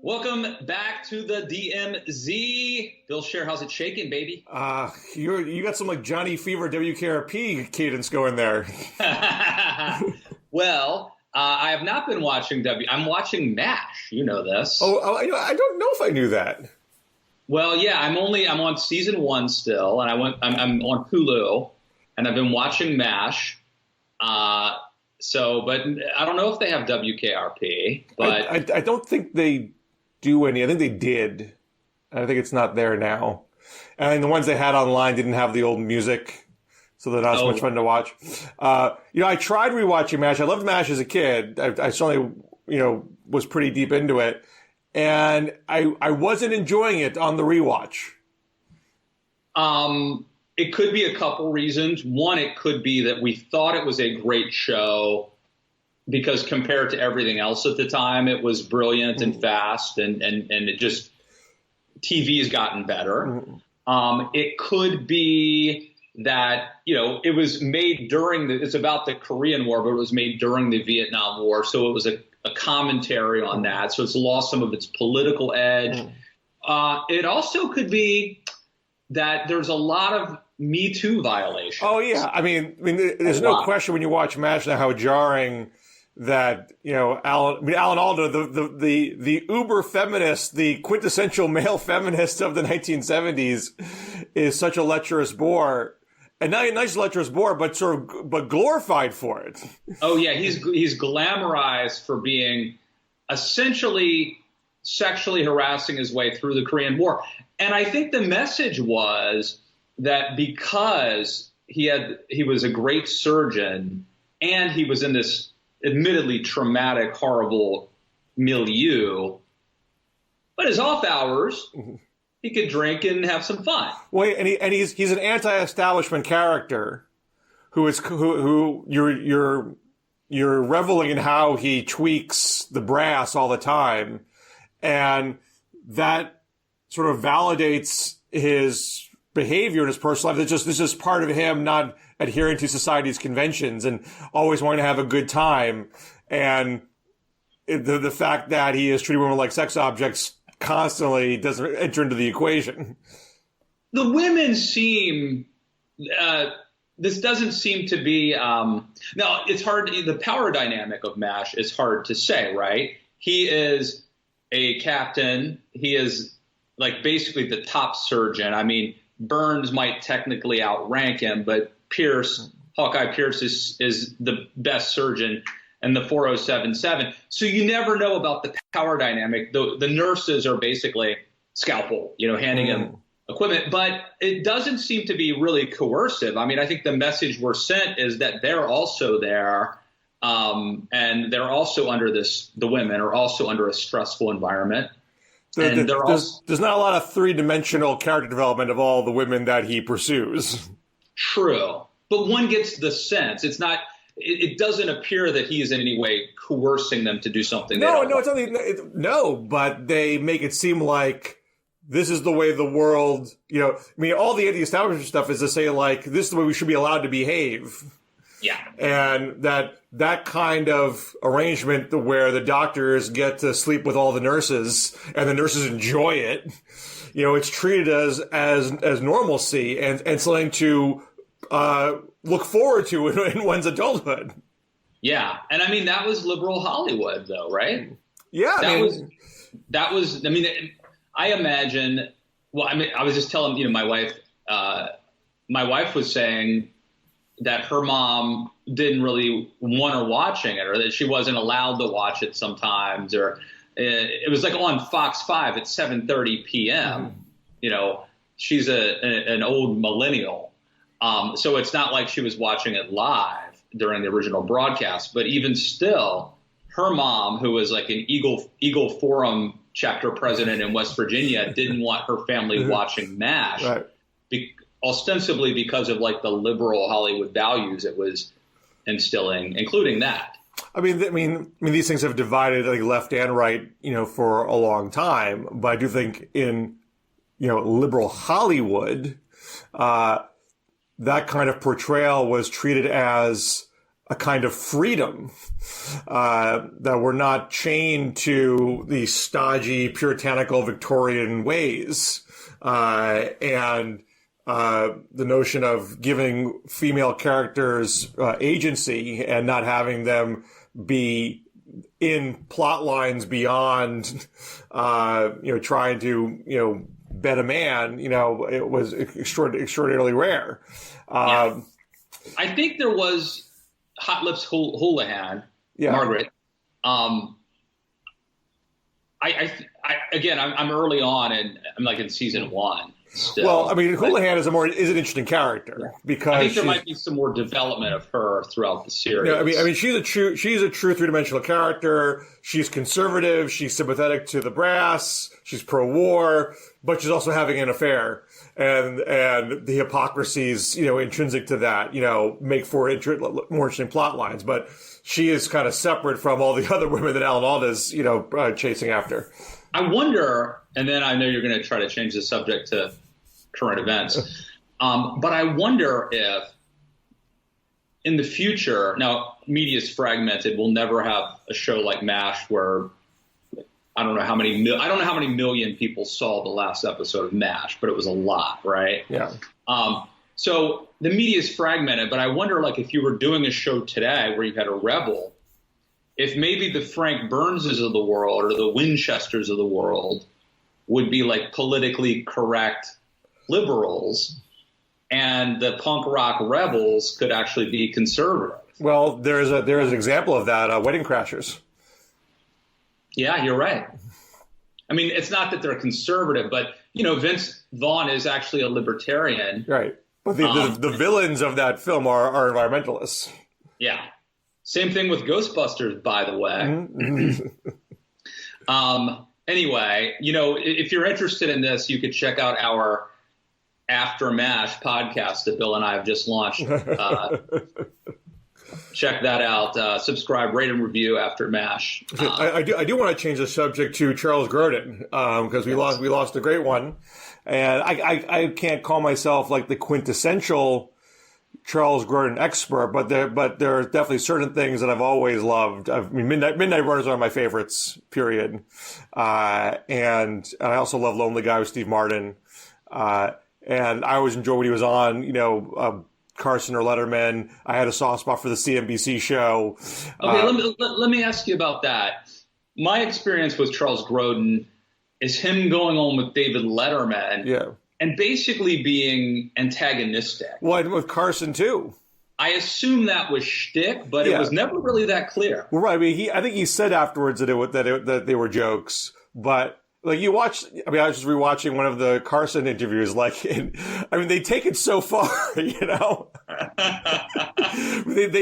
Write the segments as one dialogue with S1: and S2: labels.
S1: Welcome back to the DMZ. Bill Scher, how's it shaking, baby?
S2: You got some like Johnny Fever WKRP cadence going there.
S1: Well, I have not been watching I'm watching MASH. You know this.
S2: Oh, I don't know if I knew that.
S1: Well, yeah, I'm on season 1 still, and I'm on Hulu, and I've been watching MASH. But I don't know if they have WKRP. But
S2: I don't think they do any. I think they did. I think it's not there now. And the ones they had online didn't have the old music, so they're not as much fun to watch. I tried rewatching MASH. I loved MASH as a kid. I certainly, was pretty deep into it. And I wasn't enjoying it on the rewatch.
S1: It could be a couple reasons. One, it could be that we thought it was a great show because compared to everything else at the time, it was brilliant and fast, and it just, TV has gotten better. It could be that, it was made it's about the Korean War, but it was made during the Vietnam War. So it was a commentary on that. So it's lost some of its political edge. It also could be that there's a lot of Me Too violations.
S2: Oh, yeah. I mean, there's no question when you watch MASH now how jarring that, Alan Alda, the uber feminist, the quintessential male feminist of the 1970s, is such a lecherous bore. And not a nice lecherous bore, but but glorified for it.
S1: Oh yeah, he's glamorized for being essentially sexually harassing his way through the Korean War. And I think the message was that because he was a great surgeon and he was in this admittedly traumatic, horrible milieu, but his off hours, he could drink and have some fun.
S2: Well, and he's an anti-establishment character who you're reveling in how he tweaks the brass all the time, and that sort of validates his behavior in his personal life. This is part of him not adhering to society's conventions and always wanting to have a good time. And the fact that he is treating women like sex objects constantly doesn't enter into the equation.
S1: The women seem, this doesn't seem to be, now it's hard, the power dynamic of MASH is hard to say, right? He is a captain. He is like basically the top surgeon. I mean, Burns might technically outrank him, but Hawkeye Pierce is the best surgeon in the 4077. So you never know about the power dynamic. The nurses are basically scalpel, handing him equipment, but it doesn't seem to be really coercive. I mean, I think the message we're sent is that they're also there, and they're also the women are also under a stressful environment.
S2: There's not a lot of three-dimensional character development of all the women that he pursues.
S1: True. But one gets the sense. It doesn't appear that he is in any way coercing them to do something.
S2: No, but they make it seem like this is the way the world, all the anti-establishment stuff is to say, like, this is the way we should be allowed to behave.
S1: Yeah.
S2: And that kind of arrangement where the doctors get to sleep with all the nurses and the nurses enjoy it, it's treated as normalcy and something to look forward to in one's adulthood.
S1: Yeah. And I mean, that was liberal Hollywood though, right?
S2: Yeah.
S1: I imagine, I was just telling, my wife was saying that her mom didn't really want her watching it, or that she wasn't allowed to watch it sometimes, or it was like on Fox 5 at 7:30 p.m. She's an old millennial. So it's not like she was watching it live during the original broadcast, but even still, her mom, who was like an Eagle Forum chapter president in West Virginia, didn't want her family watching MASH.
S2: Right.
S1: Ostensibly because of like the liberal Hollywood values it was instilling, including that.
S2: I mean, these things have divided like left and right, for a long time. But I do think in, liberal Hollywood, that kind of portrayal was treated as a kind of freedom, that we're not chained to the stodgy, puritanical Victorian ways. And the notion of giving female characters agency and not having them be in plot lines beyond, trying to, bet a man, it was extraordinarily rare.
S1: I think there was Hot Lips Houlihan, Margaret. I'm early on, and I'm like in season 1 still.
S2: Well, I mean, Houlihan is an interesting character because
S1: I think there might be some more development of her throughout the series.
S2: I mean, she's a true 3-dimensional character. She's conservative. She's sympathetic to the brass. She's pro-war, but she's also having an affair, and the hypocrisies, intrinsic to that, make for more interesting plot lines. But she is kind of separate from all the other women that Alan Alda's, chasing after.
S1: I wonder, and then I know you're going to try to change the subject to current events, but I wonder if in the future, now media is fragmented, we'll never have a show like MASH where I don't know how many million people saw the last episode of MASH, but it was a lot, right?
S2: Yeah.
S1: So the media is fragmented, but I wonder, like, if you were doing a show today where you had a rebel, if maybe the Frank Burnses of the world or the Winchesters of the world would be like politically correct liberals, and the punk rock rebels could actually be conservative.
S2: Well, there is an example of that, Wedding Crashers.
S1: Yeah, you're right. I mean, it's not that they're conservative, but, Vince Vaughn is actually a libertarian.
S2: Right. But the villains of that film are environmentalists.
S1: Yeah. Same thing with Ghostbusters, by the way. Mm-hmm. Anyway, if you're interested in this, you could check out our After MASH podcast that Bill and I have just launched. Check that out. Subscribe, rate, and review After MASH.
S2: I do want to change the subject to Charles Grodin because we lost a great one, and I can't call myself like the quintessential Charles Grodin expert, but there are definitely certain things that I've always loved. I mean, Midnight Runners are my favorites, period. And I also love Lonely Guy with Steve Martin. And I always enjoy when he was on, Carson or Letterman. I had a soft spot for the CNBC show.
S1: Okay, let me ask you about that. My experience with Charles Grodin is him going on with David Letterman.
S2: Yeah.
S1: And basically being antagonistic.
S2: Well, with Carson too.
S1: I assume that was shtick, but it was never really that clear.
S2: Well, right. I mean, I think he said afterwards that they were jokes, but like I was just rewatching one of the Carson interviews. They take it so far, they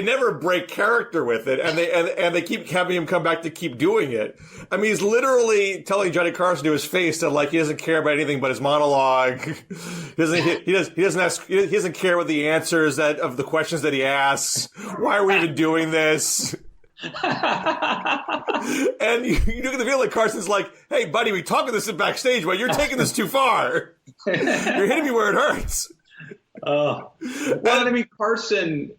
S2: never break character with it, and they keep having him come back to keep doing it. I mean, he's literally telling Johnny Carson to his face that he doesn't care about anything but his monologue. He doesn't care about the answers of the questions that he asks. Why are we even doing this? And you get the feeling like Carson's like, hey, buddy, we talked this backstage, but you're taking this too far. You're hitting me where it hurts.
S1: Carson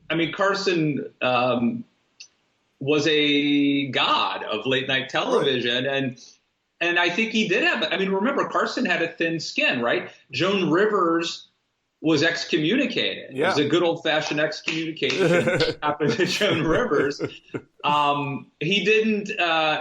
S1: was a god of late night television. Right. And I think he did have, remember, Carson had a thin skin, right? Joan Rivers was excommunicated. Yeah. It was a good old-fashioned excommunication happened to Joan Rivers. He didn't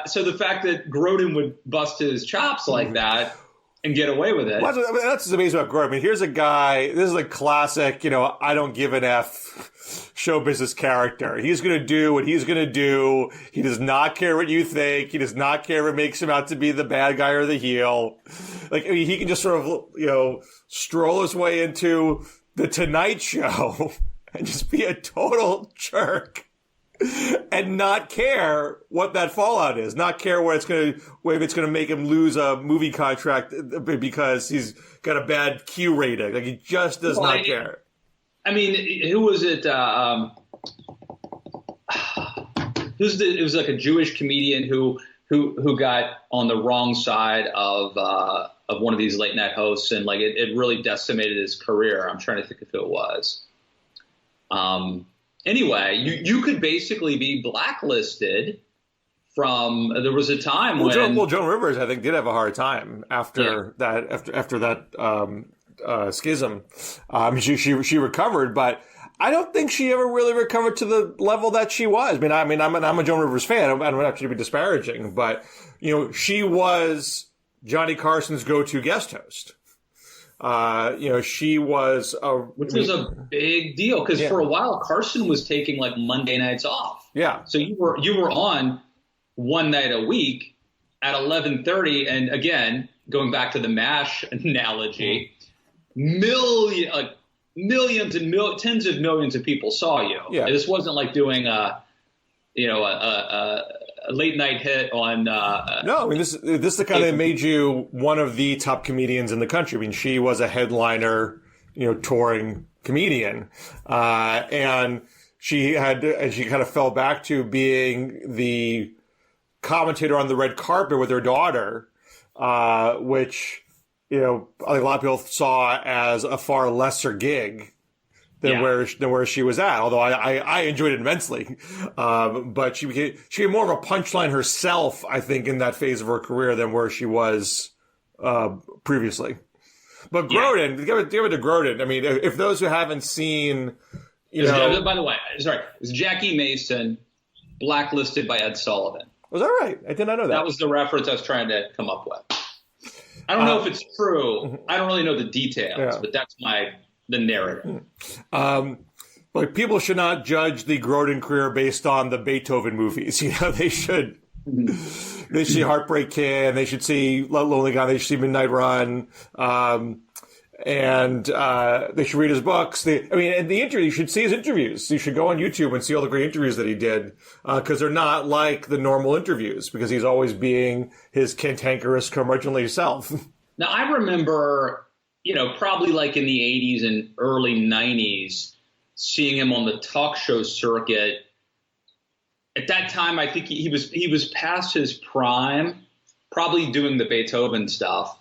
S1: so the fact that Grodin would bust his chops like that and get away with it.
S2: Well, that's what's amazing about Grodin. I mean, here's a guy, this is a classic, I don't give an F show business character. He's going to do what he's going to do. He does not care what you think. He does not care if it makes him out to be the bad guy or the heel. He can just sort of, stroll his way into the Tonight Show and just be a total jerk and not care what that fallout is, not care whether it's going to make him lose a movie contract because he's got a bad Q rating. He just does not care.
S1: I mean, who was it? It was like a Jewish comedian who got on the wrong side of one of these late night hosts, and it really decimated his career. I'm trying to think of who it was. anyway, you could basically be blacklisted from. There was a time when
S2: Joan Rivers, I think, did have a hard time after that schism. She recovered, but I don't think she ever really recovered to the level that she was. I'm a Joan Rivers fan. I don't actually be disparaging, but she was Johnny Carson's go-to guest host. She was
S1: which was a big deal because for a while Carson was taking like Monday nights off.
S2: Yeah.
S1: So you were on one night a week at 11:30, and again, going back to the MASH analogy, millions and tens of millions of people saw you.
S2: Yeah.
S1: This wasn't like doing a late night hit on.
S2: No, this is the kind that made you one of the top comedians in the country. I mean, she was a headliner, touring comedian, and she kind of fell back to being the commentator on the red carpet with her daughter, which I think a lot of people saw as a far lesser gig than where she was at. Although I enjoyed it immensely, but she became more of a punchline herself, I think, in that phase of her career than where she was previously. But Grodin, give it to Grodin. I mean, if those who haven't seen,
S1: by the way, sorry, it was Jackie Mason blacklisted by Ed Sullivan.
S2: Was that right? I did not know that.
S1: That was the reference I was trying to come up with. I don't know if it's true. I don't really know the details, but that's the narrative.
S2: But people should not judge the Grodin career based on the Beethoven movies. They should. They should see Heartbreak Kid. They should see Lonely Guy. They should see Midnight Run. And they should read his books. You should see his interviews. You should go on YouTube and see all the great interviews that he did, because they're not like the normal interviews, because he's always being his cantankerous, curmudgeonly self.
S1: Now, I remember, probably like in the 80s and early 90s, seeing him on the talk show circuit. At that time, I think he was past his prime, probably doing the Beethoven stuff.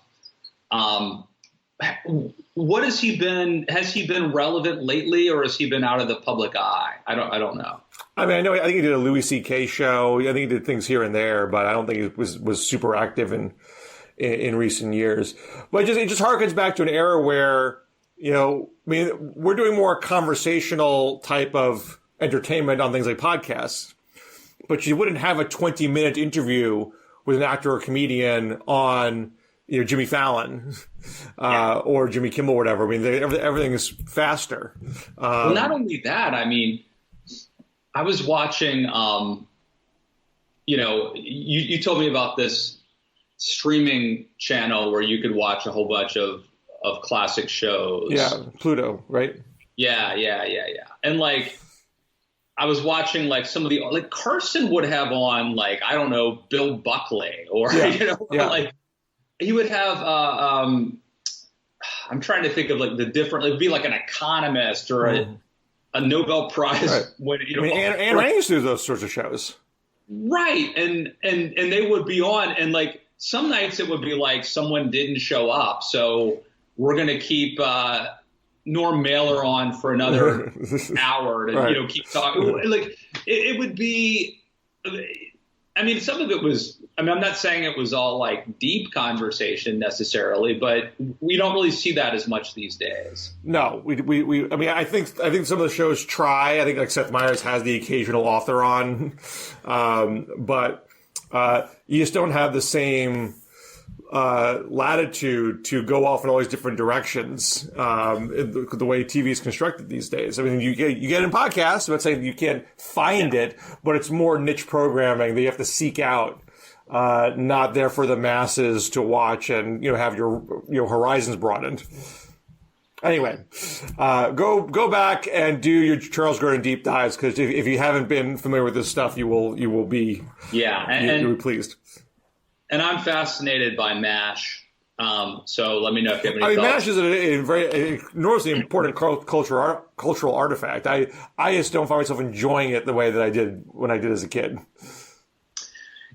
S1: What has he been? Has he been relevant lately, or has he been out of the public eye? I don't know.
S2: I think he did a Louis C.K. show. I think he did things here and there, but I don't think he was super active in recent years. But it just harkens back to an era where we're doing more conversational type of entertainment on things like podcasts, but you wouldn't have a 20-minute interview with an actor or comedian on Jimmy Fallon or Jimmy Kimmel or whatever. I mean, everything is faster.
S1: Well, not only that, I mean, I was watching, you told me about this streaming channel where you could watch a whole bunch of classic shows.
S2: Yeah, Pluto, right?
S1: Yeah. And I was watching some of the, Carson would have on I don't know, Bill Buckley or, he would have, I'm trying to think of the different, it'd be like an economist or a Nobel Prize winner.
S2: Anne Rand used to do those sorts of shows.
S1: Right. And they would be on, and some nights it would be someone didn't show up. So we're going to keep Norm Mailer on for another hour to, keep talking. It would be, some of it was, I'm not saying it was all deep conversation necessarily, but we don't really see that as much these days.
S2: No, I think some of the shows try. I think Seth Meyers has the occasional author on, but you just don't have the same latitude to go off in all these different directions, the way TV is constructed these days. I mean, you get in podcasts, I'm not saying you can't find it, but it's more niche programming that you have to seek out, not there for the masses to watch and, have your horizons broadened. Anyway, go back and do your Charles Grodin deep dives, because if you haven't been familiar with this stuff, you will be you'll be pleased.
S1: And I'm fascinated by MASH. So let me know if you have any thoughts.
S2: MASH is a very enormously important cultural artifact. I just don't find myself enjoying it the way that I did when I did as a kid.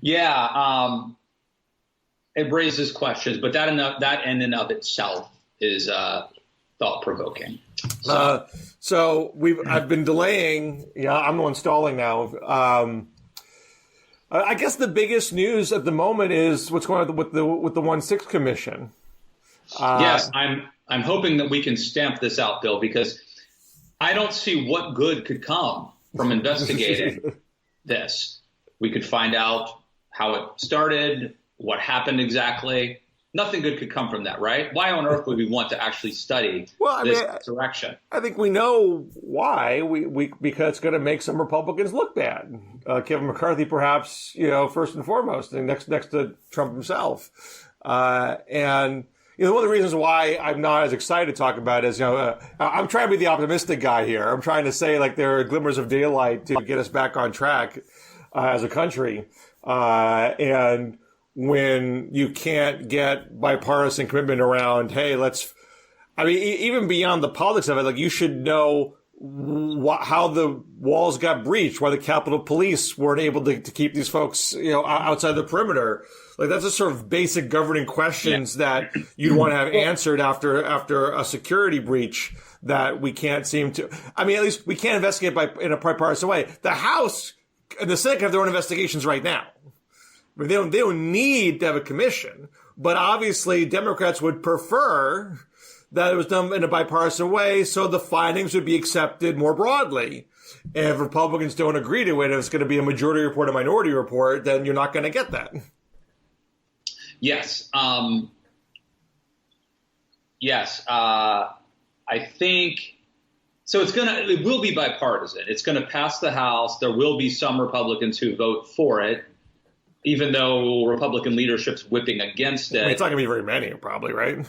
S1: Yeah, it raises questions, but that in and of itself is thought-provoking. So,
S2: I've been delaying. Yeah, I'm the one stalling now. I guess the biggest news at the moment is what's going on with the 1-6 Commission.
S1: Yes, I'm hoping that we can stamp this out, Bill, because I don't see what good could come from investigating this. We could find out how it started, what happened exactly. Nothing good could come from that, right? Why on earth would we want to actually study this insurrection?
S2: I think we know why. Because it's going to make some Republicans look bad. Kevin McCarthy, perhaps, first and foremost, and next to Trump himself. And one of the reasons why I'm not as excited to talk about it is, I'm trying to be the optimistic guy here. I'm trying to say like there are glimmers of daylight to get us back on track as a country. And when you can't get bipartisan commitment around, hey, even beyond the politics of it, like you should know how the walls got breached, why the Capitol Police weren't able to keep these folks, outside the perimeter. Like that's a sort of basic governing questions that you'd want to have answered after a security breach that we can't seem to. I mean, at least we can't investigate in a bipartisan way. The House and the Senate have their own investigations right now. I mean, they don't need to have a commission, but obviously Democrats would prefer that it was done in a bipartisan way so the findings would be accepted more broadly. And if Republicans don't agree to it, if it's going to be a majority report, a minority report, then you're not going to get that.
S1: Yes. I think so. It will be bipartisan. It's going to pass the House. There will be some Republicans who vote for it, even though Republican leadership's whipping against it.
S2: I mean, it's not going to be very many, probably, right?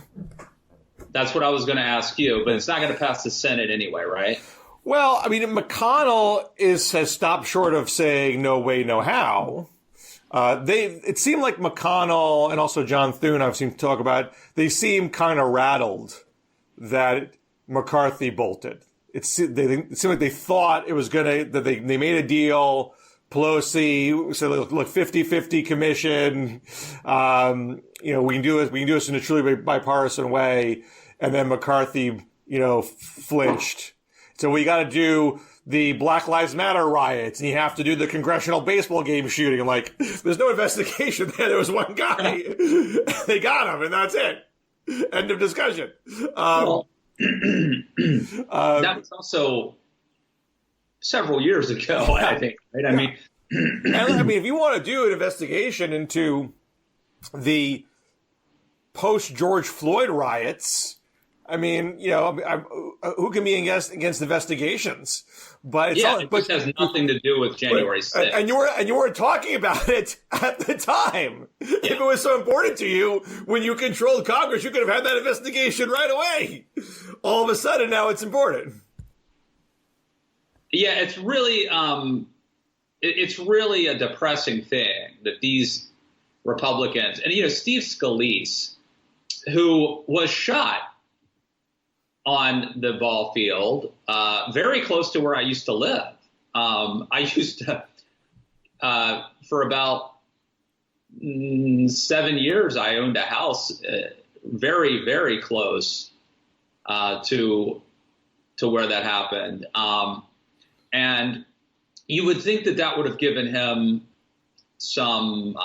S1: That's what I was going to ask you, but it's not going to pass the Senate anyway, right?
S2: Well, I mean, McConnell has stopped short of saying no way, no how. It seemed like McConnell and also John Thune, I've seen talk about, they seem kind of rattled that McCarthy bolted. It seemed like they thought it was that they made a deal. Pelosi said, look, 50-50 commission. We can do this in a truly bipartisan way. And then McCarthy, flinched. So we got to do the Black Lives Matter riots, and you have to do the congressional baseball game shooting. I'm like, there's no investigation there. There was one guy. They got him, and that's it. End of discussion.
S1: That was also several years ago, I think. Right? I mean,
S2: if you want to do an investigation into the post-George Floyd riots, I mean, who can be against investigations? But
S1: it has nothing to do with January 6th.
S2: And you weren't talking about it at the time. Yeah. If it was so important to you when you controlled Congress, you could have had that investigation right away. All of a sudden, now it's important.
S1: Yeah, it's really a depressing thing that these Republicans and Steve Scalise, who was shot on the ball field, very close to where I used to live. I used to, for about 7 years, I owned a house very, very close to where that happened. And you would think that would have given him some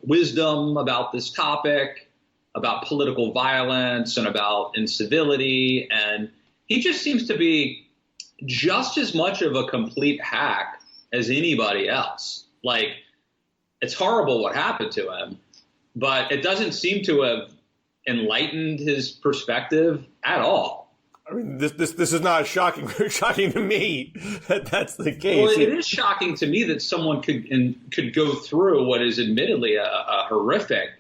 S1: wisdom about this topic, about political violence and about incivility. And he just seems to be just as much of a complete hack as anybody else. Like, it's horrible what happened to him, but it doesn't seem to have enlightened his perspective at all.
S2: I mean, this is not shocking to me that that's the case.
S1: Well, it is shocking to me that someone could go through what is admittedly a horrific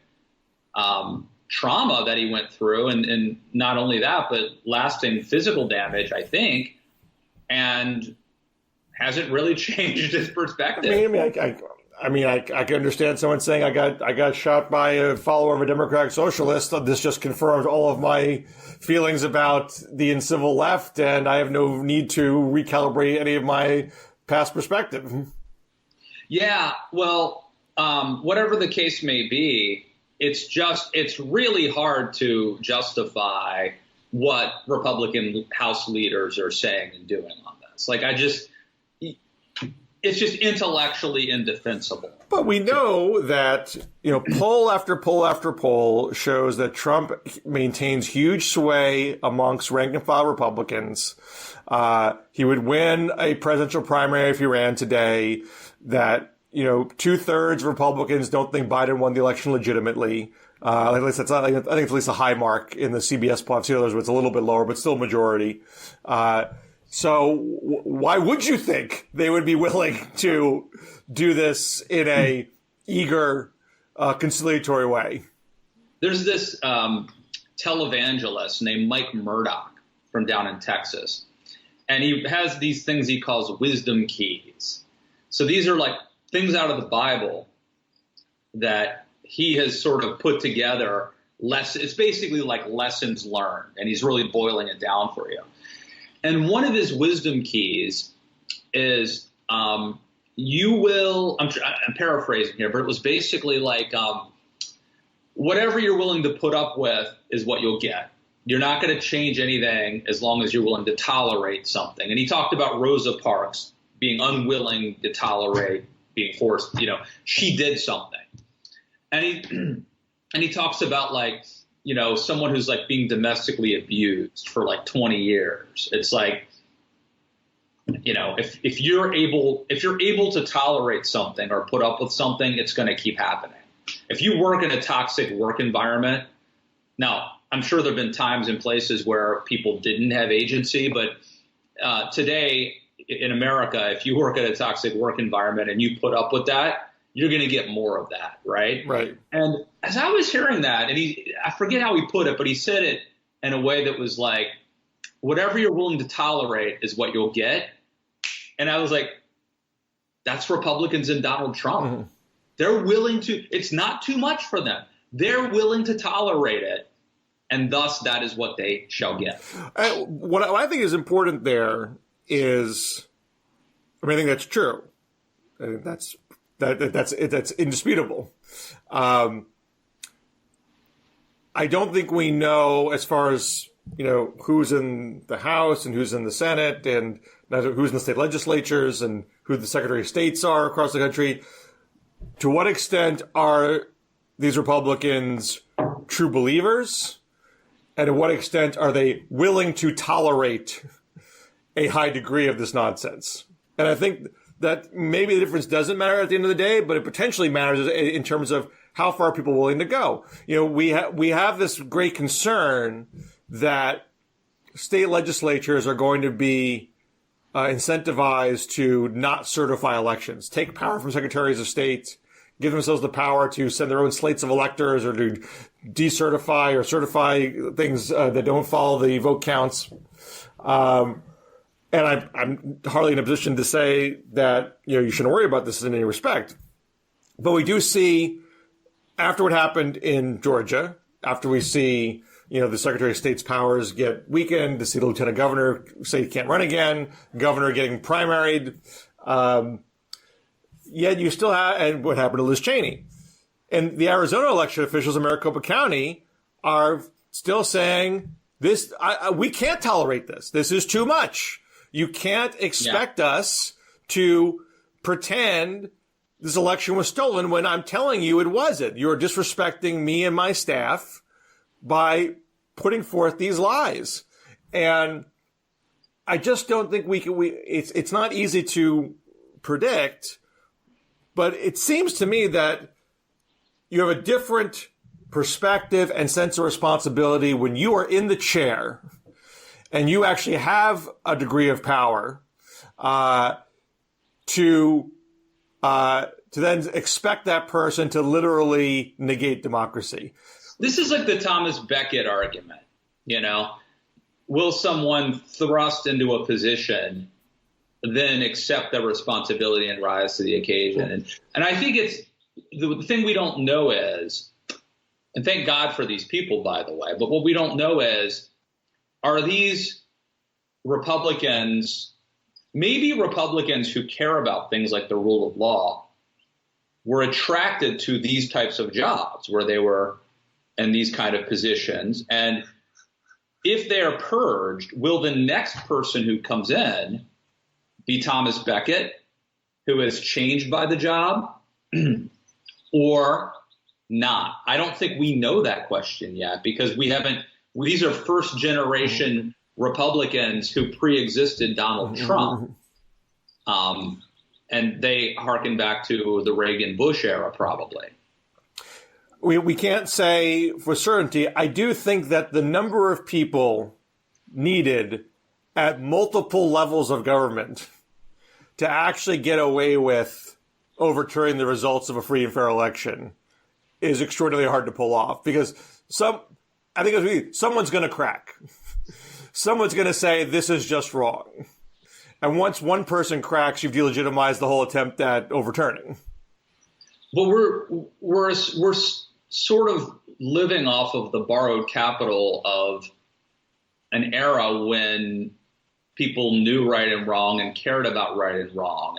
S1: trauma that he went through, and not only that, but lasting physical damage, I think, and hasn't really changed his perspective.
S2: I can understand someone saying I got shot by a follower of a Democratic socialist. This just confirmed all of my feelings about the incivil left, and I have no need to recalibrate any of my past perspective.
S1: Yeah, well, whatever the case may be, it's really hard to justify what Republican House leaders are saying and doing on this. Like, it's just intellectually indefensible.
S2: But we know that, poll after poll after poll shows that Trump maintains huge sway amongst rank and file Republicans. He would win a presidential primary if he ran today. That, 2/3 Republicans don't think Biden won the election legitimately. At least that's I think it's at least a high mark in the CBS poll. I've seen others where it's a little bit lower, but still majority. So why would you think they would be willing to do this in a eager, conciliatory way?
S1: There's this televangelist named Mike Murdoch from down in Texas, and he has these things he calls wisdom keys. So these are like things out of the Bible that he has sort of put together. It's basically like lessons learned, and he's really boiling it down for you. And one of his wisdom keys is you will, I'm paraphrasing here, but it was basically like whatever you're willing to put up with is what you'll get. You're not going to change anything as long as you're willing to tolerate something. And he talked about Rosa Parks being unwilling to tolerate being forced, she did something. And he talks about like, someone who's like being domestically abused for like 20 years. It's like, if you're able to tolerate something or put up with something, it's going to keep happening. If you work in a toxic work environment, now I'm sure there've been times and places where people didn't have agency, but today in America, if you work at a toxic work environment and you put up with that, you're going to get more of that, right?
S2: Right.
S1: And as I was hearing that, and I forget how he put it, but he said it in a way that was like, whatever you're willing to tolerate is what you'll get. And I was like, that's Republicans and Donald Trump. Mm-hmm. They're willing to, it's not too much for them. They're willing to tolerate it. And thus that is what they shall get.
S2: What I think is important there is, I think that's true. I think that's indisputable. I don't think we know as far as, who's in the House and who's in the Senate and who's in the state legislatures and who the Secretary of States are across the country. To what extent are these Republicans true believers? And to what extent are they willing to tolerate a high degree of this nonsense? And I think that maybe the difference doesn't matter at the end of the day, but it potentially matters in terms of how far people are willing to go. We have this great concern that state legislatures are going to be incentivized to not certify elections, take power from secretaries of state, give themselves the power to send their own slates of electors or to decertify or certify things that don't follow the vote counts. And I'm hardly in a position to say that, you shouldn't worry about this in any respect. But we do see, after what happened in Georgia, after we see, the Secretary of State's powers get weakened, to see the Lieutenant Governor say he can't run again, Governor getting primaried, yet you still have, and what happened to Liz Cheney. And the Arizona election officials in Maricopa County are still saying, we can't tolerate this. This is too much. You can't expect us to pretend this election was stolen when I'm telling you it wasn't. You're disrespecting me and my staff by putting forth these lies. And I just don't think it's not easy to predict, but it seems to me that you have a different perspective and sense of responsibility when you are in the chair and you actually have a degree of power to then expect that person to literally negate democracy.
S1: This is like the Thomas Becket argument, Will someone thrust into a position then accept their responsibility and rise to the occasion? And I think it's the thing we don't know is, and thank God for these people, by the way, but what we don't know is, are these Republicans, maybe Republicans who care about things like the rule of law, were attracted to these types of jobs where they were in these kind of positions. And if they are purged, will the next person who comes in be Thomas Becket, who is changed by the job, or not? I don't think we know that question yet, because these are first generation Republicans who pre-existed Donald Trump. And they harken back to the Reagan-Bush era, probably.
S2: We can't say for certainty. I do think that the number of people needed at multiple levels of government to actually get away with overturning the results of a free and fair election is extraordinarily hard to pull off, because I think someone's going to crack. Someone's going to say this is just wrong. And once one person cracks, you've delegitimized the whole attempt at overturning.
S1: But we're sort of living off of the borrowed capital of an era when people knew right and wrong and cared about right and wrong.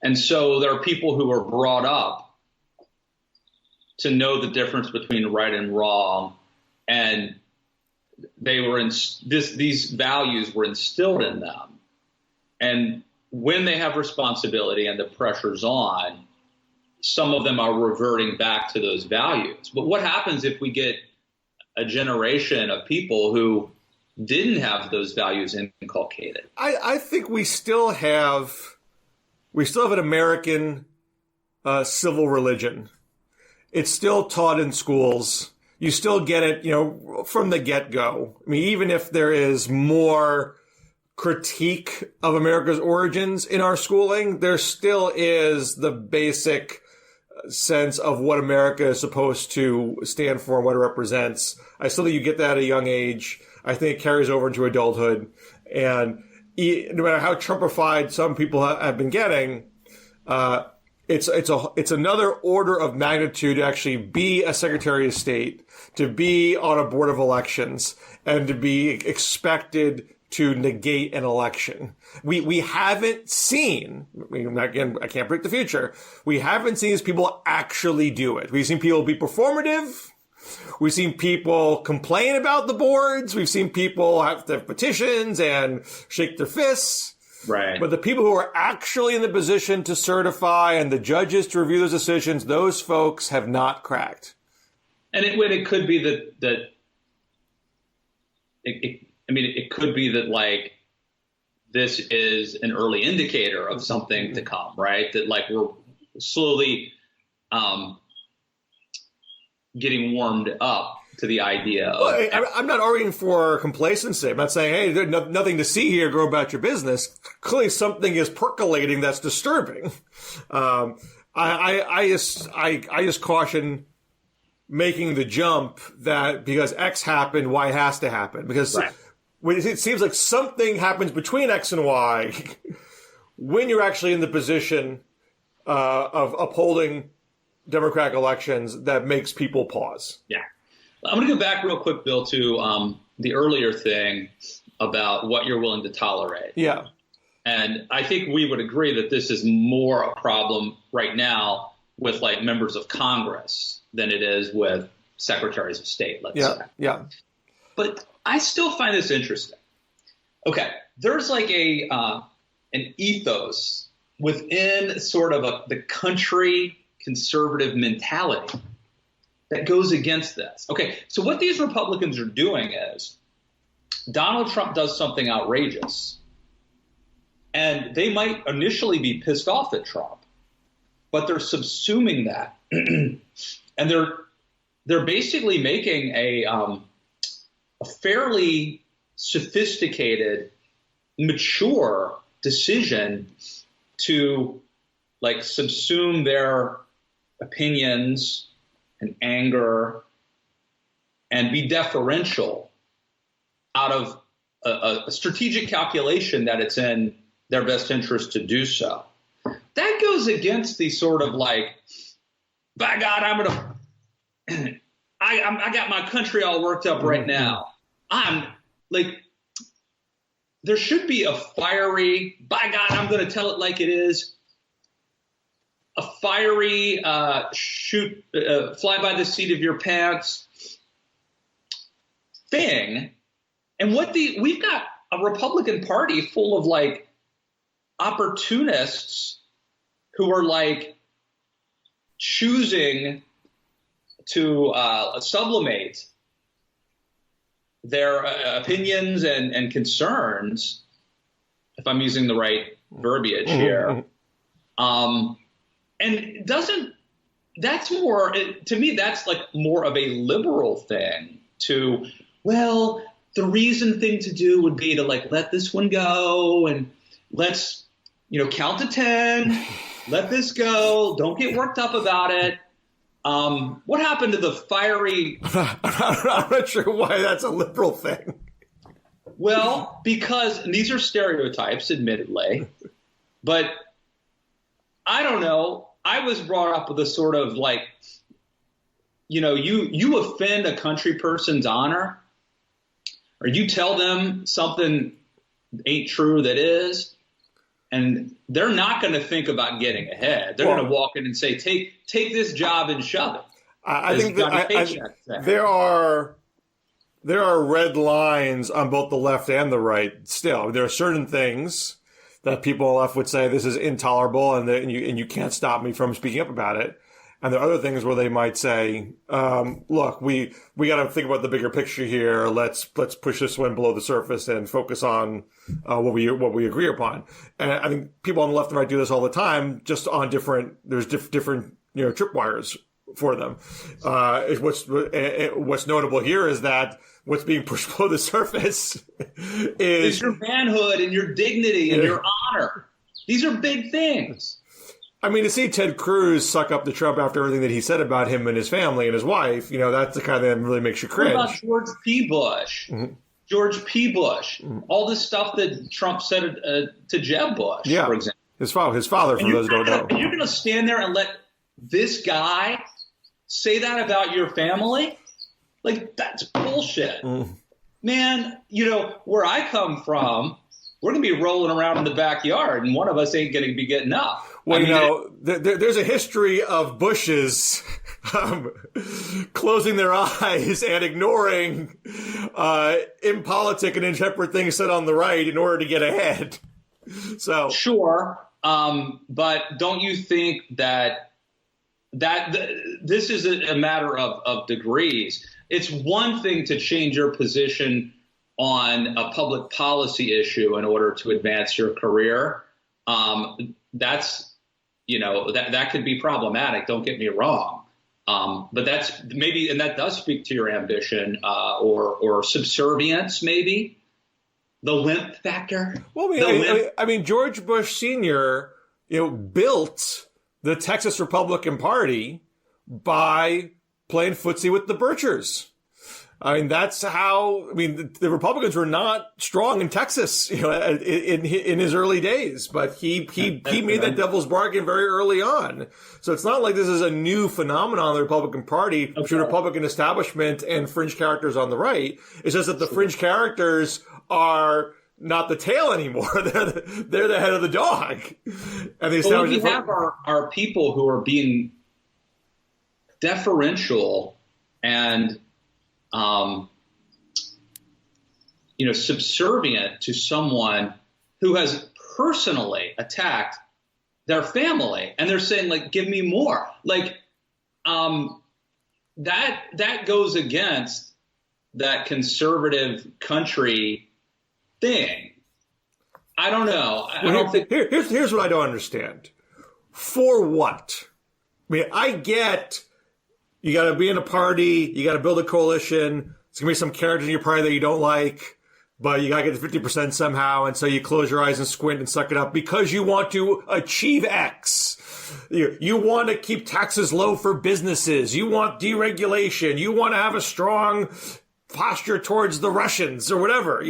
S1: And so there are people who were brought up to know the difference between right and wrong, and these values were instilled in them. And when they have responsibility and the pressure's on, some of them are reverting back to those values. But what happens if we get a generation of people who didn't have those values inculcated?
S2: I think we still have an American civil religion. It's still taught in schools. You still get it, from the get-go. I mean, even if there is more critique of America's origins in our schooling, there still is the basic sense of what America is supposed to stand for and what it represents. I still think you get that at a young age. I think it carries over into adulthood. And no matter how Trumpified some people have been getting, it's another order of magnitude to actually be a Secretary of State, to be on a board of elections, and to be expected to negate an election. We haven't seen, again, I can't predict the future, we haven't seen these people actually do it. We've seen people be performative. We've seen people complain about the boards. We've seen people have to have petitions and shake their fists.
S1: Right.
S2: But the people who are actually in the position to certify and the judges to review those decisions, those folks have not cracked.
S1: And it could be that it could be that, like, this is an early indicator of something to come, right? That, like, we're slowly getting warmed up to the idea of...
S2: Well, I'm not arguing for complacency. I'm not saying, hey, there's nothing to see here, go about your business. Clearly something is percolating that's disturbing. I just caution making the jump that because X happened, Y has to happen. Because
S1: right.
S2: When it seems like something happens between X and Y, when you're actually in the position of upholding democratic elections, that makes people pause.
S1: Yeah. I'm going to go back real quick, Bill, to the earlier thing about what you're willing to tolerate.
S2: Yeah.
S1: And I think we would agree that this is more a problem right now with, like, members of Congress than it is with secretaries of state, let's say.
S2: Yeah.
S1: But I still find this interesting. Okay, there's like an ethos within sort of the country conservative mentality that goes against this. Okay, so what these Republicans are doing is Donald Trump does something outrageous, and they might initially be pissed off at Trump, but they're subsuming that, and they're basically making a fairly sophisticated, mature decision to, like, subsume their opinions and anger and be deferential out of a strategic calculation that it's in their best interest to do so. That goes against the sort of, like, by God, I got my country all worked up right now. I'm like, there should be a fiery, by God, I'm going to tell it like it is, a fiery, fly by the seat of your pants thing And we've got a Republican Party full of like opportunists who are like choosing to sublimate their opinions and concerns, if I'm using the right verbiage here. And that's more, to me, that's like more of a liberal thing well, the reason thing to do would be to like, let this one go and let's, count to 10, let this go. Don't get worked up about it. What happened to the fiery?
S2: I'm not sure why that's a liberal thing.
S1: Well, because these are stereotypes, admittedly, but I don't know. I was brought up with a sort of like, you offend a country person's honor, or you tell them something ain't true that is, and they're not going to think about getting ahead. They're going to walk in and say, take this job and shove it.
S2: I think that there are red lines on both the left and the right still. There are certain things that people on the left would say this is intolerable and you can't stop me from speaking up about it. And there are other things where they might say, look, we got to think about the bigger picture here. Let's push this one below the surface and focus on what we agree upon. And I think people on the left and right do this all the time, just on different tripwires for them. What's notable here is that what's being pushed below the surface is
S1: your manhood and your dignity and your honor. These are big things.
S2: I mean, to see Ted Cruz suck up to Trump after everything that he said about him and his family and his wife, that's the kind of thing that really makes you cringe.
S1: What about George P. Bush? Mm-hmm. George P. Bush. Mm-hmm. All this stuff that Trump said to Jeb Bush, for example. His
S2: father, for those who don't know.
S1: And you're going to stand there and let this guy say that about your family? Like, that's bullshit. Man, where I come from, we're going to be rolling around in the backyard, and one of us ain't going to be getting up.
S2: Well, there's a history of Bushes closing their eyes and ignoring impolitic and intemperate things said on the right in order to get ahead. So
S1: sure, but don't you think that this is a matter of degrees? It's one thing to change your position on a public policy issue in order to advance your career. That's that could be problematic. Don't get me wrong. But that's maybe, and that does speak to your ambition or subservience, maybe the wimp factor.
S2: Well, I mean, George Bush Sr., built the Texas Republican Party by playing footsie with the Birchers. I mean, that's how. I mean, the Republicans were not strong in Texas, in his early days, but he made that devil's bargain very early on. So it's not like this is a new phenomenon in the Republican Party between Republican establishment and fringe characters on the right. It's just that the fringe characters are not the tail anymore; they're the head of the dog. And the establishment.
S1: We have our people who are being deferential and subservient to someone who has personally attacked their family, and they're saying, like, give me more. Like, that goes against that conservative country thing. I don't know. I don't think.
S2: Here's what I don't understand. For what? I mean, I get you got to be in a party, you got to build a coalition. There's going to be some characters in your party that you don't like, but you got to get to 50% somehow, and so you close your eyes and squint and suck it up because you want to achieve X. You want to keep taxes low for businesses. You want deregulation. You want to have a strong posture towards the Russians or whatever,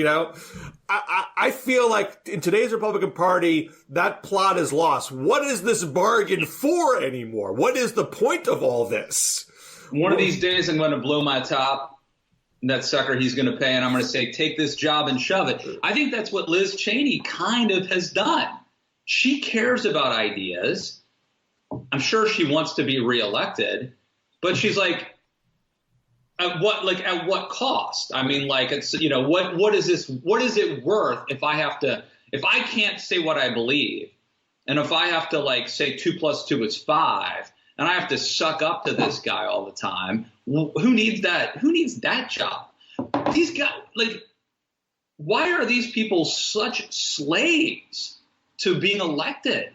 S2: I feel like in today's Republican Party, that plot is lost. What is this bargain for anymore? What is the point of all this?
S1: One of these days, I'm going to blow my top. That sucker he's going to pay, and I'm going to say, take this job and shove it. I think that's what Liz Cheney kind of has done. She cares about ideas. I'm sure she wants to be reelected, but she's like, at what cost? I mean, like, it's, what is it worth if I can't say what I believe, and if I have to, like, say 2 + 2 is 5, and I have to suck up to this guy all the time, who needs that? Who needs that job? These guys, like, why are these people such slaves to being elected?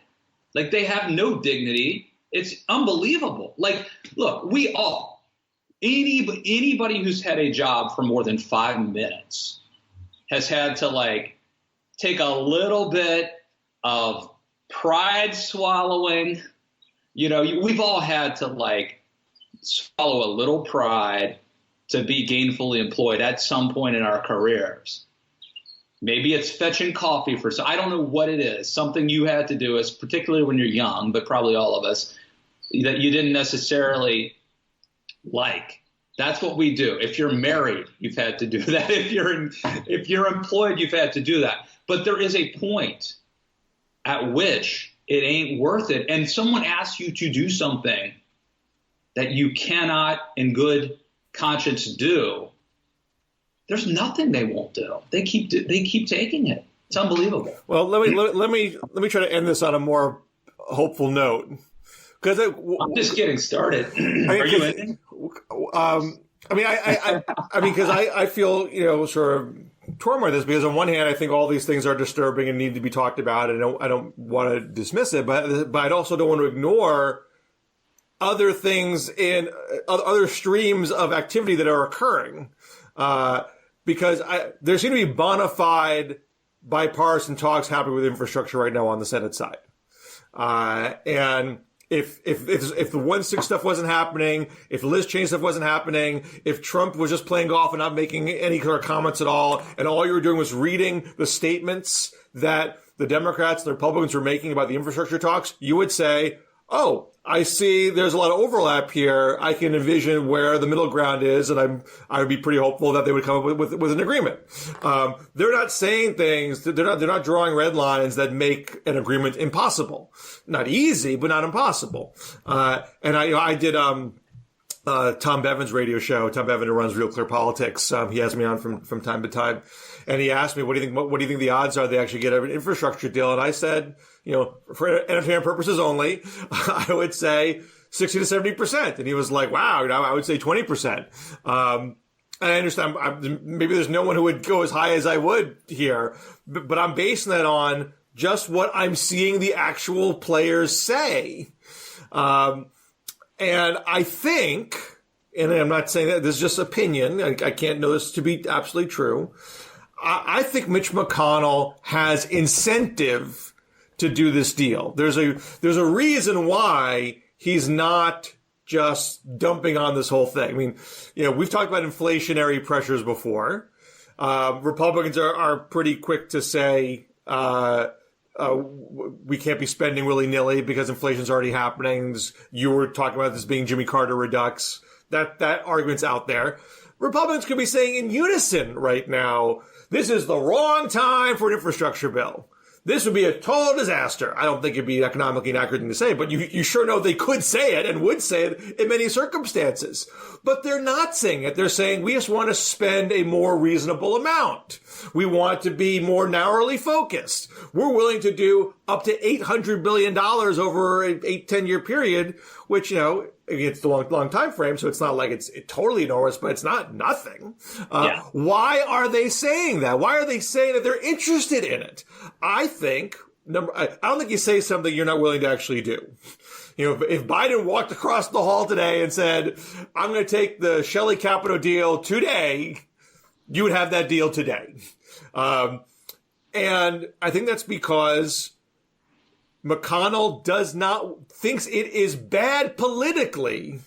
S1: Like, they have no dignity. It's unbelievable. Like, look, anybody who's had a job for more than 5 minutes has had to, like, take a little bit of pride swallowing. We've all had to, like, swallow a little pride to be gainfully employed at some point in our careers. Maybe it's fetching coffee I don't know what it is. Something you had to do, particularly when you're young, but probably all of us, that you didn't necessarily like. That's what we do. If you're married, you've had to do that. If you're employed, you've had to do that. But there is a point at which it ain't worth it. And someone asks you to do something that you cannot in good conscience do. There's nothing they won't do. They keep taking it. It's unbelievable.
S2: Well, let me try to end this on a more hopeful note. Because
S1: I'm just getting started. Are you in?
S2: Because I feel sort of torn with this, because on one hand I think all these things are disturbing and need to be talked about, and I don't want to dismiss it, but I also don't want to ignore other things in other streams of activity that are occurring. Because there seem to be bona fide bipartisan talks happening with infrastructure right now on the Senate side. And if the 1-6 stuff wasn't happening, if the Liz Cheney stuff wasn't happening, if Trump was just playing golf and not making any kind of comments at all, and all you were doing was reading the statements that the Democrats and the Republicans were making about the infrastructure talks, you would say, oh, I see there's a lot of overlap here. I can envision where the middle ground is, and I would be pretty hopeful that they would come up with an agreement. They're not saying things. They're not drawing red lines that make an agreement impossible. Not easy, but not impossible. And I did Tom Bevan's radio show. Tom Bevan, who runs Real Clear Politics. He has me on from time to time, and he asked me, what do you think the odds are they actually get an infrastructure deal? And I said, for entertainment purposes only, I would say 60 to 70%. And he was like, wow, I would say 20%. And I understand maybe there's no one who would go as high as I would here, but I'm basing that on just what I'm seeing the actual players say. And I think, and I'm not saying that this is just opinion, I can't know this to be absolutely true. I think Mitch McConnell has incentive to do this deal. There's a reason why he's not just dumping on this whole thing. I mean, we've talked about inflationary pressures before. Republicans are pretty quick to say, we can't be spending willy-nilly because inflation's already happening. You were talking about this being Jimmy Carter redux. That argument's out there. Republicans could be saying in unison right now, this is the wrong time for an infrastructure bill. This would be a total disaster. I don't think it'd be economically inaccurate thing to say, but you sure know they could say it and would say it in many circumstances. But they're not saying it. They're saying we just want to spend a more reasonable amount. We want to be more narrowly focused. We're willing to do up to $800 billion over an 8-10 year period, which, it's the long time frame, so it's not like it's totally enormous, but it's not nothing. Why are they saying that? Why are they saying that they're interested in it? I don't think you say something you're not willing to actually do. If Biden walked across the hall today and said, I'm going to take the Shelley Capito deal today, you would have that deal today. And I think that's because McConnell thinks it is bad politically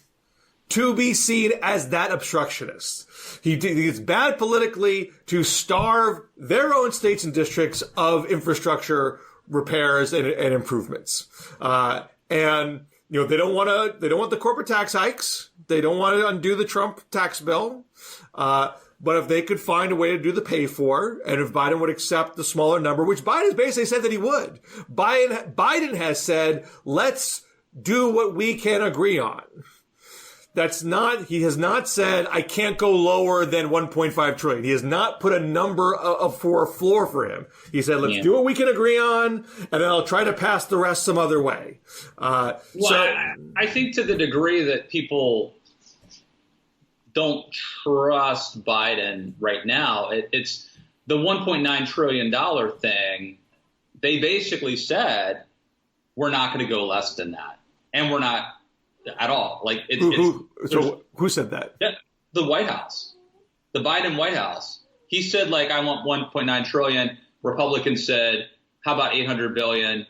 S2: to be seen as that obstructionist. He thinks it's bad politically to starve their own states and districts of infrastructure repairs and improvements. And they don't want the corporate tax hikes. They don't want to undo the Trump tax bill. But if they could find a way to do the pay for, and if Biden would accept the smaller number, which Biden has basically said that he would, Biden has said, let's do what we can agree on. he has not said, I can't go lower than 1.5 trillion. He has not put a number for a floor for him. He said, let's do what we can agree on, and then I'll try to pass the rest some other way.
S1: I think to the degree that people don't trust Biden right now, it's the $1.9 trillion thing. They basically said, we're not going to go less than that. And we're not at all. Like
S2: who said that?
S1: The White House, the Biden White House. He said, like, I want 1.9 trillion. Republicans said, how about 800 billion?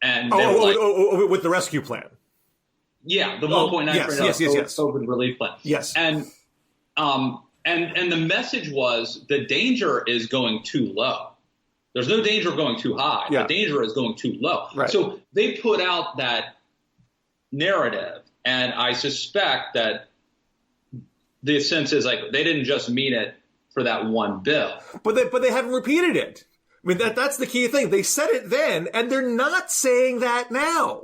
S1: And
S2: with the rescue plan.
S1: Yeah, the 1.9 trillion COVID relief plan.
S2: Yes.
S1: And the message was the danger is going too low. There's no danger of going too high. Yeah. The danger is going too low.
S2: Right.
S1: So they put out that narrative. And I suspect that the sense is like they didn't just mean it for that one bill.
S2: But they haven't repeated it. I mean, that's the key thing. They said it then, and they're not saying that now.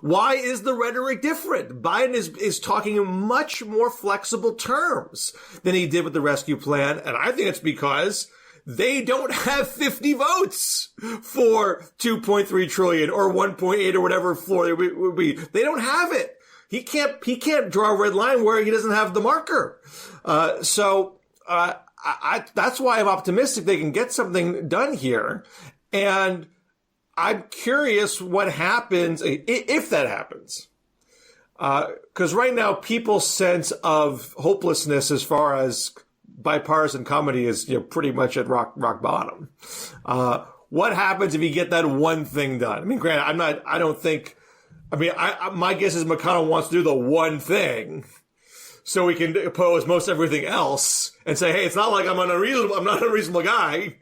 S2: Why is the rhetoric different? Biden is talking in much more flexible terms than he did with the rescue plan, and I think it's because they don't have 50 votes for 2.3 trillion or 1.8 or whatever floor it would be. They don't have it. He can't draw a red line where he doesn't have the marker. So that's why I'm optimistic they can get something done here. And I'm curious what happens if that happens. Because right now, people's sense of hopelessness as far as bipartisan comedy is, pretty much at rock bottom. What happens if you get that one thing done? I mean, granted, my guess is McConnell wants to do the one thing so we can oppose most everything else and say, hey, it's not like I'm not an unreasonable guy.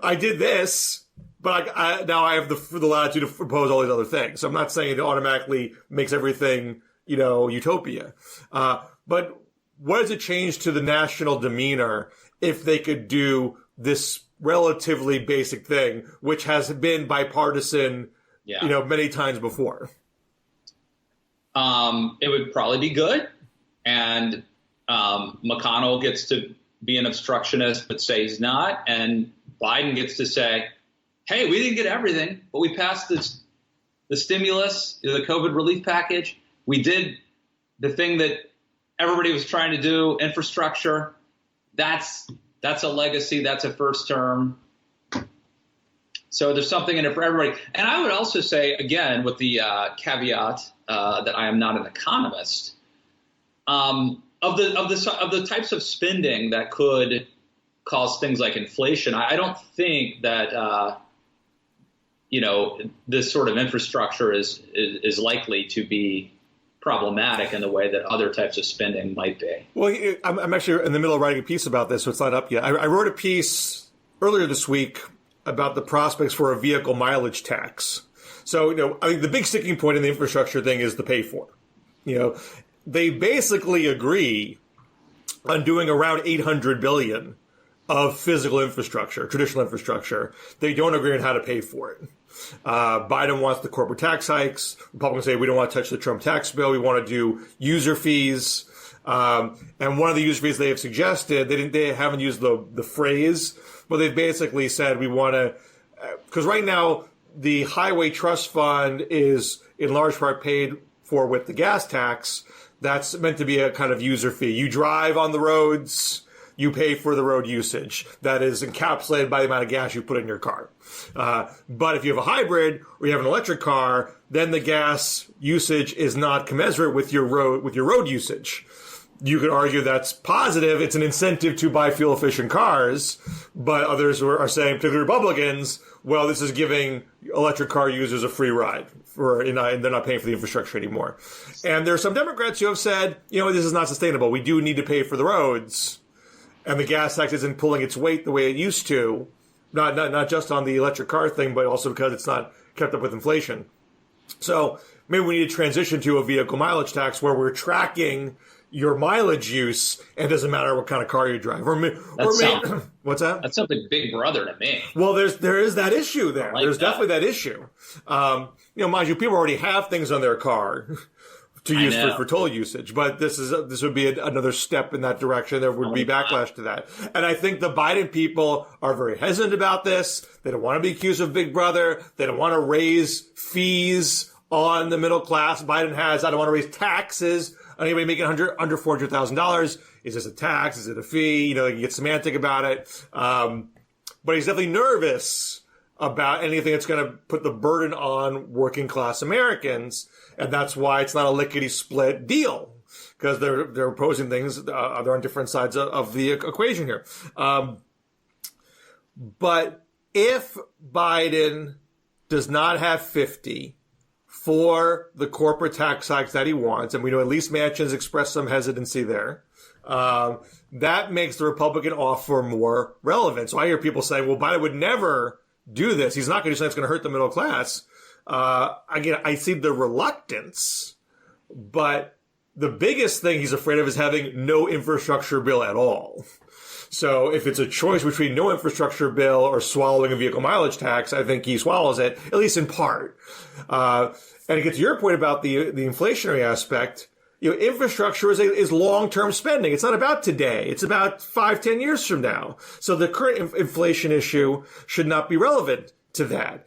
S2: I did this, but now I have the latitude to propose all these other things. So I'm not saying it automatically makes everything, utopia. But what does it change to the national demeanor if they could do this relatively basic thing, which has been bipartisan, many times before?
S1: It would probably be good. And McConnell gets to be an obstructionist, but say he's not. And Biden gets to say, hey, we didn't get everything, but we passed the stimulus, the COVID relief package. We did the thing that everybody was trying to do, infrastructure. That's a legacy. That's a first term. So there's something in it for everybody. And I would also say, again, with the caveat that I am not an economist, of the types of spending that could cause things like inflation, I don't think that this sort of infrastructure is likely to be problematic in the way that other types of spending might be. Well,
S2: I'm actually in the middle of writing a piece about this, so it's not up yet. I wrote a piece earlier this week about the prospects for a vehicle mileage tax. So, I think the big sticking point in the infrastructure thing is the pay for. They basically agree on doing around 800 billion of physical infrastructure, traditional infrastructure. They don't agree on how to pay for it. Biden wants the corporate tax hikes. Republicans say we don't want to touch the Trump tax bill. We want to do user fees. And one of the user fees they have suggested, they haven't used the phrase, but they've basically said we want to, because right now the highway trust fund is in large part paid for with the gas tax. That's meant to be a kind of user fee. You drive on the roads, you pay for the road usage. That is encapsulated by the amount of gas you put in your car. But if you have a hybrid or you have an electric car, then the gas usage is not commensurate with your road usage. You could argue that's positive. It's an incentive to buy fuel efficient cars, but others are saying, particularly Republicans, well, this is giving electric car users a free ride and they're not paying for the infrastructure anymore. And there are some Democrats who have said, this is not sustainable. We do need to pay for the roads, and the gas tax isn't pulling its weight the way it used to. Not just on the electric car thing, but also because it's not kept up with inflation. So maybe we need to transition to a vehicle mileage tax where we're tracking your mileage use, and it doesn't matter what kind of car you drive. What's that?
S1: That's something Big Brother to me.
S2: Well, there is that issue there. There's definitely that issue. Mind you, people already have things on their car to use for toll usage. But this would be another step in that direction. There would be backlash to that. And I think the Biden people are very hesitant about this. They don't want to be accused of Big Brother. They don't want to raise fees on the middle class. Biden has, I don't want to raise taxes on anybody making under $400,000. Is this a tax? Is it a fee? You can get semantic about it. But he's definitely nervous about anything that's going to put the burden on working class Americans. And that's why it's not a lickety-split deal, because they're opposing things. They're on different sides of the equation here. But if Biden does not have 50 for the corporate tax hikes that he wants, and we know at least Manchin's expressed some hesitancy there, that makes the Republican offer more relevant. So I hear people saying, well, Biden would never do this. He's not going to do something that's going to hurt the middle class. Again, I see the reluctance, but the biggest thing he's afraid of is having no infrastructure bill at all. So if it's a choice between no infrastructure bill or swallowing a vehicle mileage tax, I think he swallows it, at least in part. And to get to your point about the inflationary aspect, infrastructure is long-term spending. It's not about today. It's about 5-10 years from now. So the current inflation issue should not be relevant to that.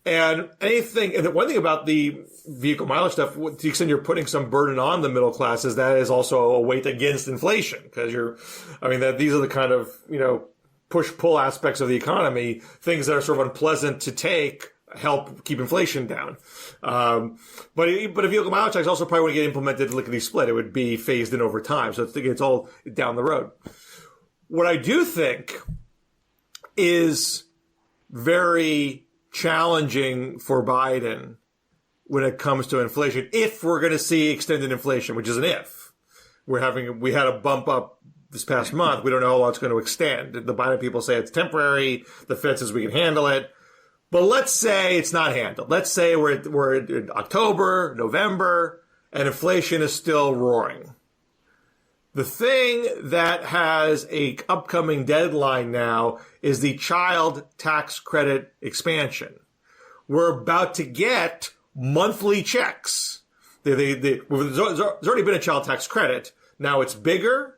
S2: And the one thing about the vehicle mileage stuff, to the extent you're putting some burden on the middle classes, that is also a weight against inflation, because these are the kind of, push-pull aspects of the economy, things that are sort of unpleasant to take help keep inflation down. But a vehicle mileage tax also probably wouldn't get implemented lickety-split. It would be phased in over time. So it's all down the road. What I do think is very challenging for Biden when it comes to inflation, if we're going to see extended inflation, which is an if. We had a bump up this past month. We don't know how long it's going to extend. The Biden people say it's temporary. The Fed says we can handle it. But let's say it's not handled. Let's say we're in October, November, and inflation is still roaring. The thing that has a upcoming deadline now is the child tax credit expansion. We're about to get monthly checks. There's already been a child tax credit. Now it's bigger,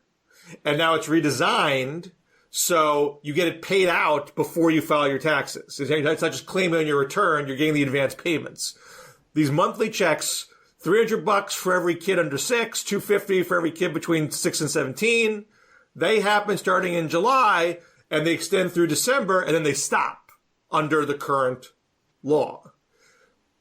S2: and now it's redesigned. So you get it paid out before you file your taxes. It's not just claiming on your return, you're getting the advance payments. These monthly checks, $300 for every kid under 6, $250 for every kid between 6 and 17. They happen starting in July, and they extend through December, and then they stop under the current law.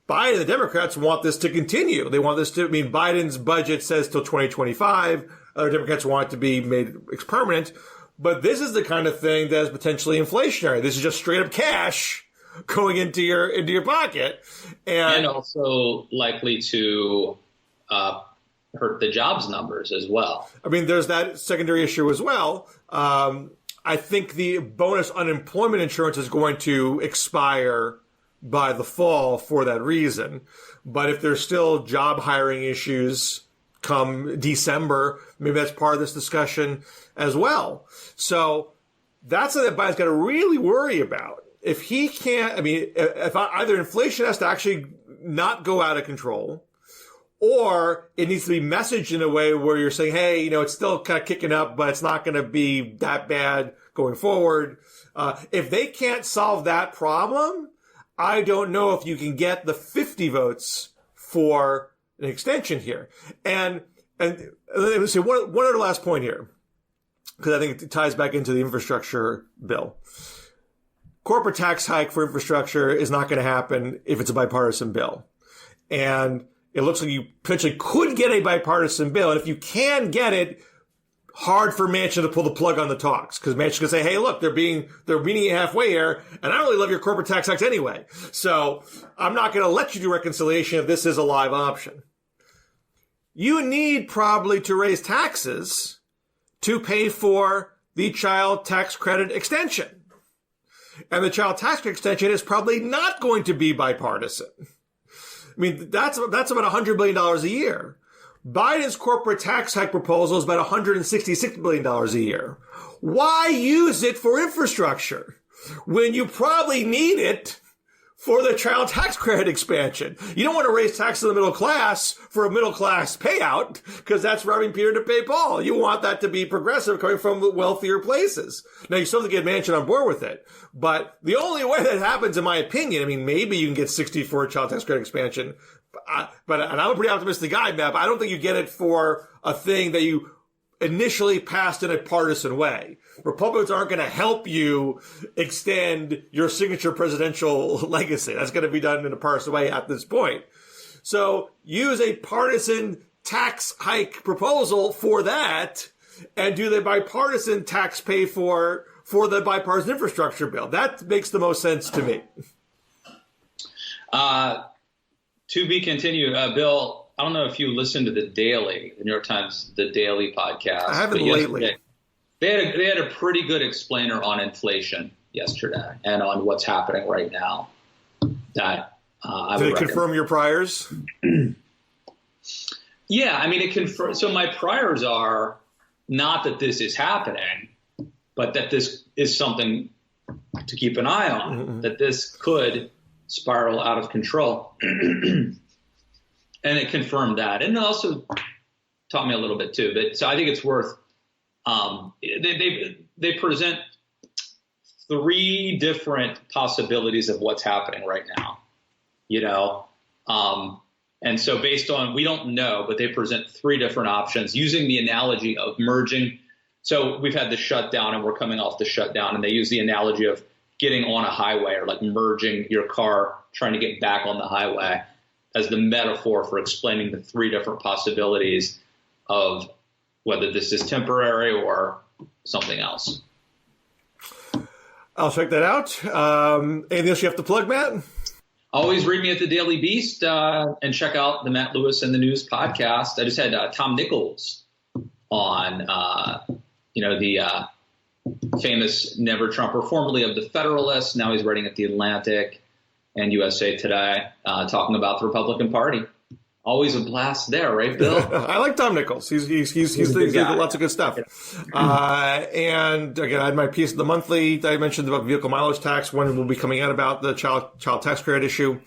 S2: Biden and the Democrats want this to continue. They want this to, Biden's budget says till 2025. Other Democrats want it to be made permanent. But this is the kind of thing that is potentially inflationary. This is just straight up cash going into your pocket, and
S1: also likely to hurt the jobs numbers as well.
S2: There's that secondary issue as well. I think the bonus unemployment insurance is going to expire by the fall for that reason. But if there's still job hiring issues come December, maybe that's part of this discussion as well. So that's something that Biden's got to really worry about. If he can't, if either inflation has to actually not go out of control, or it needs to be messaged in a way where you're saying, hey, it's still kind of kicking up, but it's not going to be that bad going forward. If they can't solve that problem, I don't know if you can get the 50 votes for an extension here. And let me say one other last point here, because I think it ties back into the infrastructure bill. Corporate tax hike for infrastructure is not going to happen if it's a bipartisan bill. And it looks like you potentially could get a bipartisan bill. And if you can get it, hard for Manchin to pull the plug on the talks, because Manchin can say, hey, look, they're meeting you halfway here, and I don't really love your corporate tax hikes anyway. So I'm not going to let you do reconciliation if this is a live option. You need probably to raise taxes to pay for the child tax credit extension. And the child tax credit extension is probably not going to be bipartisan. That's about $100 billion a year. Biden's corporate tax hike proposal is about $166 billion a year. Why use it for infrastructure when you probably need it for the child tax credit expansion. You don't want to raise taxes on the middle class for a middle class payout, because that's robbing Peter to pay Paul. You want that to be progressive, coming from wealthier places. Now, you still have to get Manchin on board with it. But the only way that happens, in my opinion, I mean, maybe you can get 60 for a child tax credit expansion. And I'm a pretty optimistic guy, Matt, but I don't think you get it for a thing that you initially passed in a partisan way. Republicans aren't going to help you extend your signature presidential legacy. That's going to be done in a partisan way at this point. So use a partisan tax hike proposal for that, and do the bipartisan tax pay for the bipartisan infrastructure bill. That makes the most sense to me.
S1: To be continued, Bill. I don't know if you listened to The New York Times, The Daily podcast.
S2: I haven't lately.
S1: They had a pretty good explainer on inflation yesterday and on what's happening right now. That I
S2: Did
S1: would
S2: it confirm your priors?
S1: Yeah, I mean, it confirms. So my priors are not that this is happening, but that this is something to keep an eye on. Mm-hmm. That this could spiral out of control. And it confirmed that, and it also taught me a little bit too. But so I think it's worth. They present three different possibilities of what's happening right now, and so based on, we don't know, but they present three different options using the analogy of merging. So we've had the shutdown, and we're coming off the shutdown, and they use the analogy of getting on a highway, or like merging your car, trying to get back on the highway, as the metaphor for explaining the three different possibilities of whether this is temporary or something else.
S2: I'll check that out. Anything else you have to plug, Matt?
S1: Always read me at the Daily Beast and check out the Matt Lewis and the News podcast. I just had Tom Nichols on, the famous Never Trumper, formerly of the Federalist. Now he's writing at the Atlantic and USA Today, talking about the Republican Party. Always a blast there, right, Bill?
S2: I like Tom Nichols. He's lots of good stuff. And again, I had my piece of the monthly that I mentioned about vehicle mileage tax. One will be coming out about the child tax credit issue.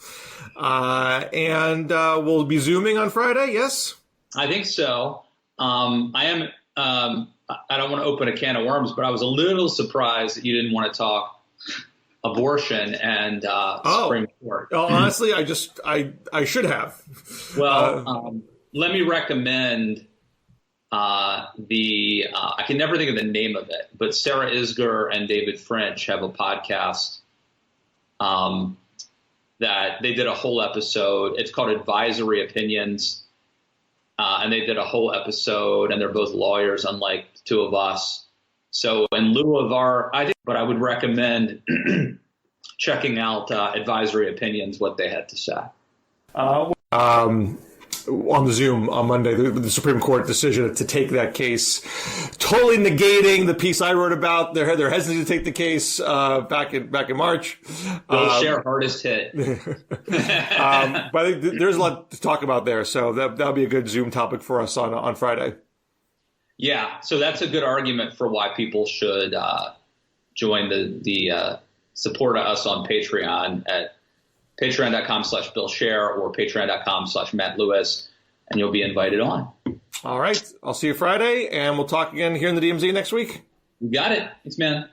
S2: And we'll be Zooming on Friday, yes?
S1: I think so. I am. I don't want to open a can of worms, but I was a little surprised that you didn't want to talk abortion and Supreme Court.
S2: Oh, honestly, I should have.
S1: Well, let me recommend I can never think of the name of it, but Sarah Isgur and David French have a podcast that they did a whole episode. It's called Advisory Opinions. And they did a whole episode, and they're both lawyers, unlike the two of us. So in lieu of but I would recommend checking out Advisory Opinions, what they had to say.
S2: On the Zoom on Monday, the Supreme Court decision to take that case, totally negating the piece I wrote about. They're hesitant to take the case back in March.
S1: Bill Scher, hardest hit.
S2: But I think there's a lot to talk about there, so that'll be a good Zoom topic for us on Friday.
S1: Yeah, so that's a good argument for why people should join the support us on Patreon at patreon.com/Bill Scher or patreon.com/Matt Lewis, and you'll be invited on.
S2: All right. I'll see you Friday, and we'll talk again here in the DMZ next week.
S1: You got it. Thanks, man.